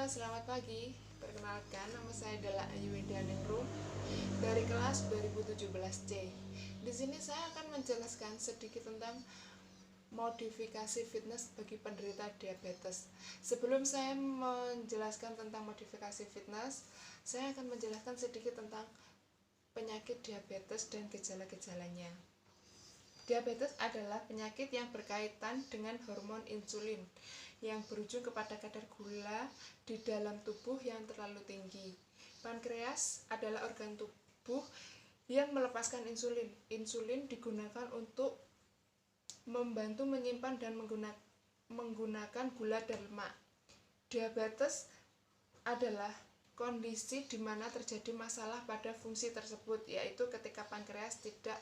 Halo, selamat pagi. Perkenalkan, nama saya adalah Ayu Ningrum dari kelas 2017C. Di sini saya akan menjelaskan sedikit tentang modifikasi fitness bagi penderita diabetes. Sebelum saya menjelaskan tentang modifikasi fitness, saya akan menjelaskan sedikit tentang penyakit diabetes dan gejala-gejalanya. Diabetes adalah penyakit yang berkaitan dengan hormon insulin yang berujung kepada kadar gula di dalam tubuh yang terlalu tinggi. Pankreas adalah organ tubuh yang melepaskan insulin. Insulin digunakan untuk membantu menyimpan dan menggunakan gula dan lemak. Diabetes adalah kondisi di mana terjadi masalah pada fungsi tersebut, yaitu ketika pankreas tidak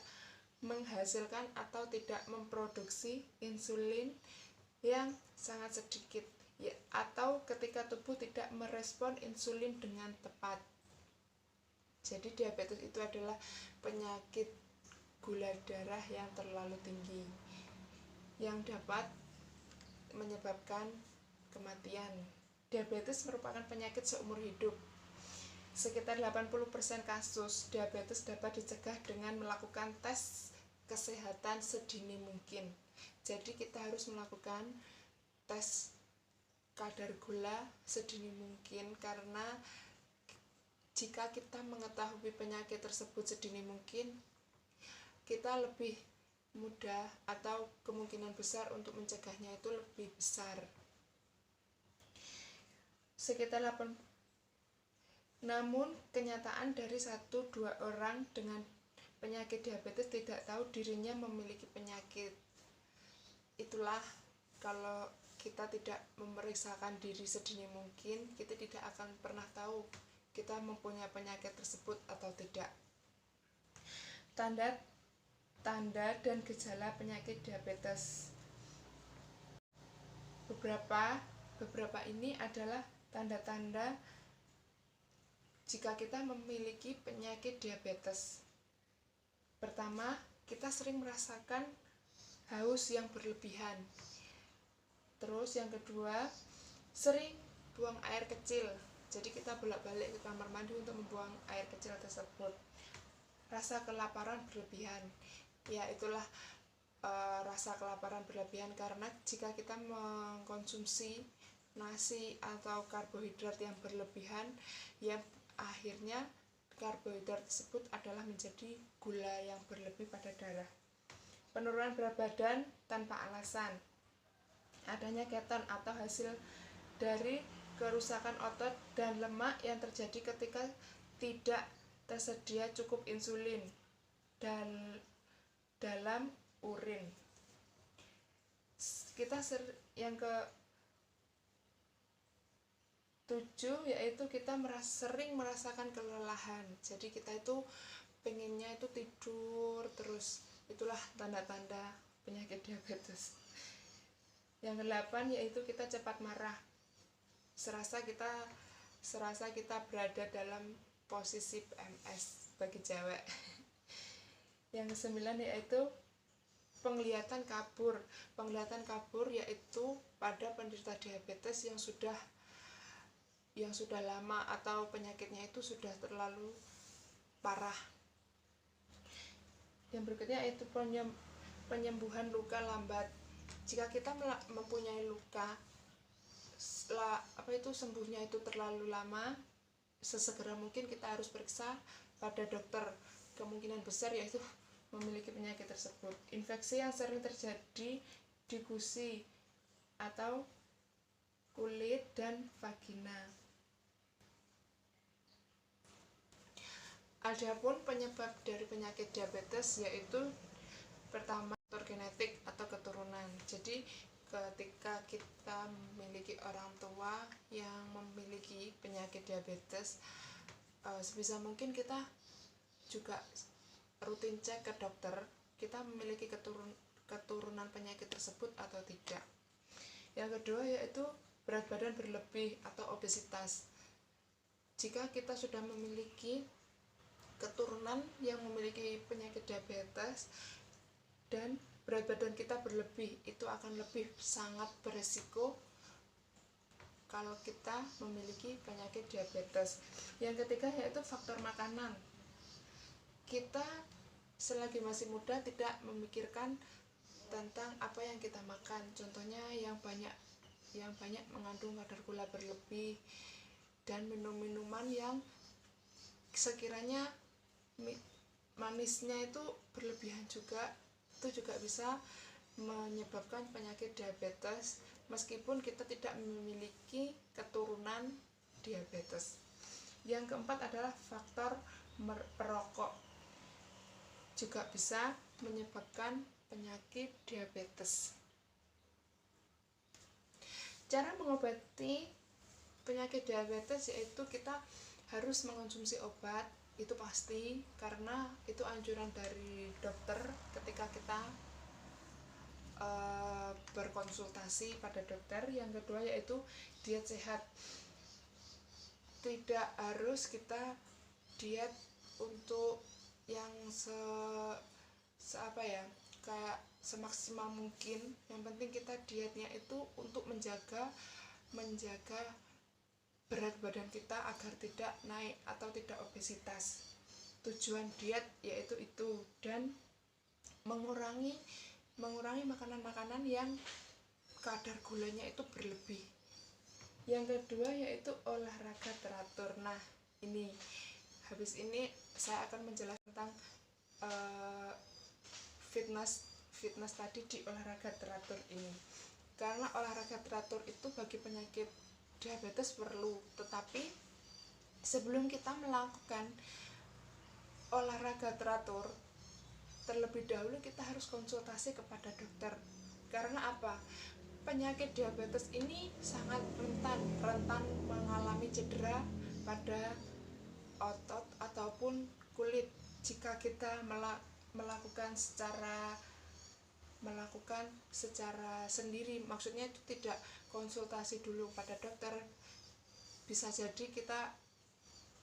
menghasilkan atau tidak memproduksi insulin yang sangat sedikit, atau ketika tubuh tidak merespon insulin dengan tepat. Jadi diabetes itu adalah penyakit gula darah yang terlalu tinggi yang dapat menyebabkan kematian. Diabetes merupakan penyakit seumur hidup. Sekitar 80% kasus diabetes dapat dicegah dengan melakukan tes kesehatan sedini mungkin. Jadi kita harus melakukan tes kadar gula sedini mungkin, karena jika kita mengetahui penyakit tersebut sedini mungkin, kita lebih mudah atau kemungkinan besar untuk mencegahnya itu lebih besar. Sekitar 8. Namun kenyataan dari 1-2 orang dengan penyakit diabetes tidak tahu dirinya memiliki penyakit. Itulah, kalau kita tidak memeriksakan diri sedini mungkin, kita tidak akan pernah tahu kita mempunyai penyakit tersebut atau tidak. Tanda dan gejala penyakit diabetes. Beberapa ini adalah tanda-tanda jika kita memiliki penyakit diabetes. Pertama, kita sering merasakan haus yang berlebihan. Terus yang kedua, sering buang air kecil. Jadi kita bolak-balik ke kamar mandi untuk membuang air kecil tersebut. Rasa kelaparan berlebihan. Ya, itulah rasa kelaparan berlebihan, karena jika kita mengkonsumsi nasi atau karbohidrat yang berlebihan, ya akhirnya karbohidrat tersebut adalah menjadi gula yang berlebih pada darah. Penurunan berat badan tanpa alasan. Adanya keton atau hasil dari kerusakan otot dan lemak yang terjadi ketika tidak tersedia cukup insulin dan dalam urin. Yang ke-7 yaitu kita sering merasakan kelelahan. Jadi kita itu pengennya itu tidur terus. Itulah tanda-tanda penyakit diabetes. Yang ke-8 yaitu kita cepat marah. Serasa kita berada dalam posisi PMS bagi cewek. Yang ke-9 yaitu penglihatan kabur. Penglihatan kabur yaitu pada penderita diabetes yang sudah lama atau penyakitnya itu sudah terlalu parah. Yang berikutnya yaitu penyembuhan luka lambat. Jika kita mempunyai luka, sembuhnya itu terlalu lama, sesegera mungkin kita harus periksa pada dokter. Kemungkinan besar yaitu memiliki penyakit tersebut. Infeksi yang sering terjadi di gusi atau kulit dan vagina. Adapun penyebab dari penyakit diabetes yaitu pertama, faktor genetik atau keturunan. Jadi ketika kita memiliki orang tua yang memiliki penyakit diabetes, sebisa mungkin kita juga rutin cek ke dokter kita memiliki keturunan penyakit tersebut atau tidak. Yang kedua yaitu berat badan berlebih atau obesitas. Jika kita sudah memiliki keturunan yang memiliki penyakit diabetes dan berat badan kita berlebih, itu akan lebih sangat beresiko kalau kita memiliki penyakit diabetes. Yang ketiga yaitu faktor makanan. Kita selagi masih muda tidak memikirkan tentang apa yang kita makan. Contohnya yang banyak mengandung kadar gula berlebih dan minum-minuman yang sekiranya manisnya itu berlebihan juga, itu juga bisa menyebabkan penyakit diabetes meskipun kita tidak memiliki keturunan diabetes. Yang keempat adalah faktor perokok, juga bisa menyebabkan penyakit diabetes. Cara mengobati penyakit diabetes yaitu kita harus mengonsumsi obat, itu pasti, karena itu anjuran dari dokter ketika kita berkonsultasi pada dokter. Yang kedua yaitu diet sehat. Tidak harus kita diet untuk yang kayak semaksimal mungkin. Yang penting kita dietnya itu untuk menjaga berat badan kita agar tidak naik atau tidak obesitas. Tujuan diet yaitu itu, dan mengurangi makanan-makanan yang kadar gulanya itu berlebih. Yang kedua yaitu olahraga teratur. Nah, ini habis ini saya akan menjelaskan tentang fitness tadi di olahraga teratur ini. Karena olahraga teratur itu bagi penyakit diabetes perlu, tetapi sebelum kita melakukan olahraga teratur, terlebih dahulu kita harus konsultasi kepada dokter. Karena apa? Penyakit diabetes ini sangat rentan mengalami cedera pada otot ataupun kulit jika kita melakukan secara sendiri. Maksudnya itu tidak konsultasi dulu pada dokter. Bisa jadi kita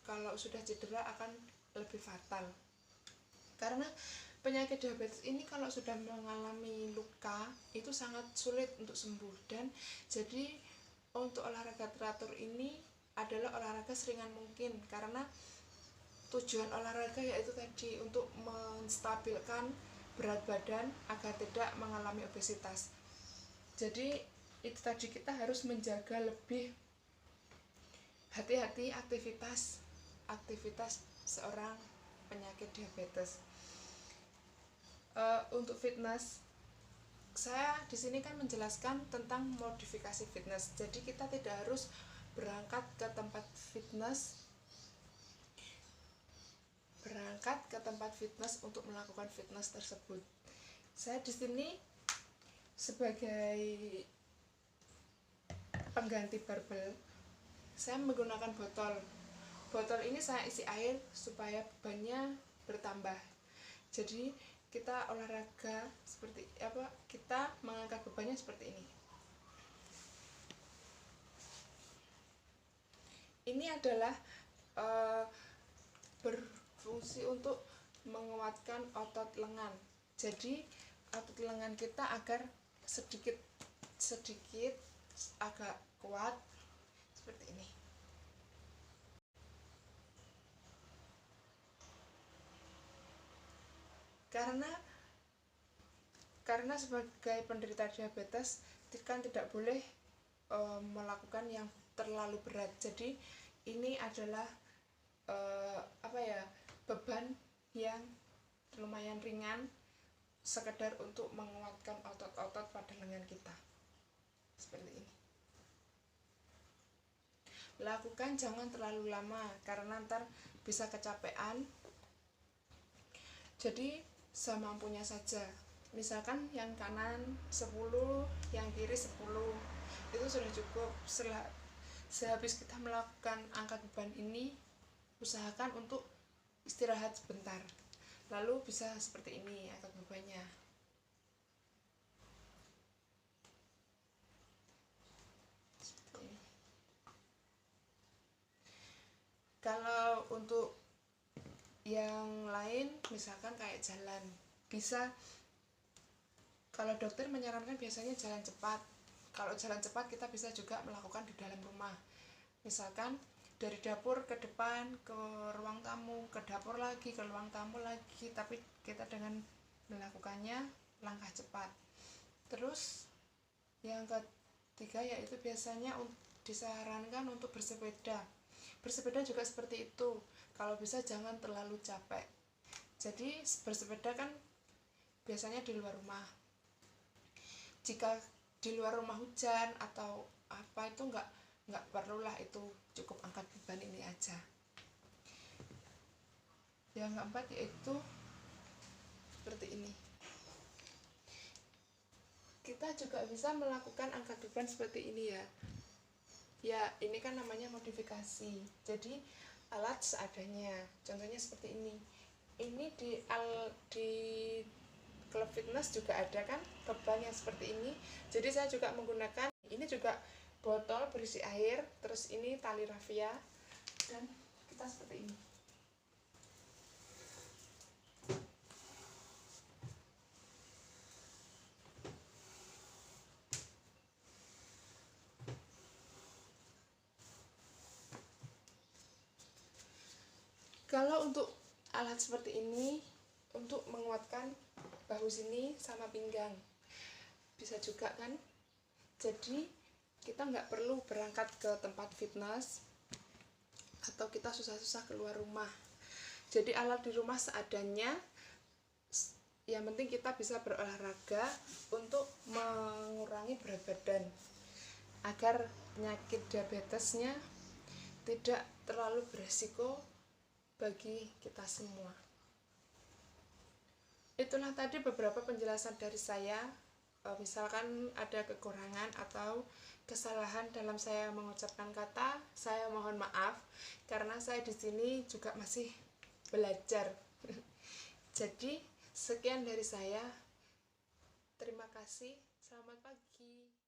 kalau sudah cedera akan lebih fatal. Karena penyakit diabetes ini kalau sudah mengalami luka itu sangat sulit untuk sembuh. Dan jadi untuk olahraga teratur ini adalah olahraga seringan mungkin, karena tujuan olahraga yaitu tadi untuk menstabilkan berat badan agar tidak mengalami obesitas. Jadi itu tadi, kita harus menjaga lebih hati-hati aktivitas seorang penyakit diabetes. Untuk fitness, saya di sini kan menjelaskan tentang modifikasi fitness. Jadi kita tidak harus berangkat ke tempat fitness untuk melakukan fitness tersebut. Saya di sini sebagai pengganti barbel, saya menggunakan botol ini saya isi air supaya bebannya bertambah. Jadi kita olahraga seperti apa, kita mengangkat bebannya seperti ini. Ini adalah berfungsi untuk menguatkan otot lengan. Jadi otot lengan kita agar sedikit agak kuat seperti ini. Karena sebagai penderita diabetes kan tidak boleh melakukan yang terlalu berat. Jadi ini adalah beban yang lumayan ringan, sekedar untuk menguatkan otot-otot pada lengan kita seperti ini. Lakukan jangan terlalu lama karena ntar bisa kecapean. Jadi semampunya saja. Misalkan yang kanan 10, yang kiri 10, itu sudah cukup. Sehabis kita melakukan angkat beban ini, usahakan untuk istirahat sebentar, lalu bisa seperti ini angkat bebannya. Seperti ini. Kalau untuk yang lain, misalkan kayak jalan, bisa, kalau dokter menyarankan biasanya jalan cepat, Kalau jalan cepat kita bisa juga melakukan di dalam rumah, misalkan dari dapur ke depan ke ruang tamu, ke dapur lagi, ke ruang tamu lagi, tapi kita dengan melakukannya langkah cepat. Terus yang ketiga yaitu biasanya disarankan untuk bersepeda. Bersepeda juga seperti itu, kalau bisa jangan terlalu capek. Jadi bersepeda kan biasanya di luar rumah. Jika di luar rumah hujan atau apa itu nggak perlulah, itu cukup angkat beban ini aja. Yang keempat yaitu seperti ini. Kita juga bisa melakukan angkat beban seperti ini ya. Ya, ini kan namanya modifikasi. Jadi alat seadanya. Contohnya seperti ini. Ini di klub fitness juga ada kan beban yang seperti ini. Jadi saya juga menggunakan ini juga botol berisi air, terus ini tali rafia, dan kita seperti ini. Kalau untuk alat seperti ini untuk menguatkan bahu sini sama pinggang bisa juga kan. Jadi kita nggak perlu berangkat ke tempat fitness atau kita susah-susah keluar rumah. Jadi alat di rumah seadanya, yang penting kita bisa berolahraga untuk mengurangi berat badan agar penyakit diabetesnya tidak terlalu beresiko bagi kita semua. Itulah tadi beberapa penjelasan dari saya. Misalkan ada kekurangan atau kesalahan dalam saya mengucapkan kata, saya mohon maaf karena saya di sini juga masih belajar. Jadi sekian dari saya. Terima kasih. Selamat pagi.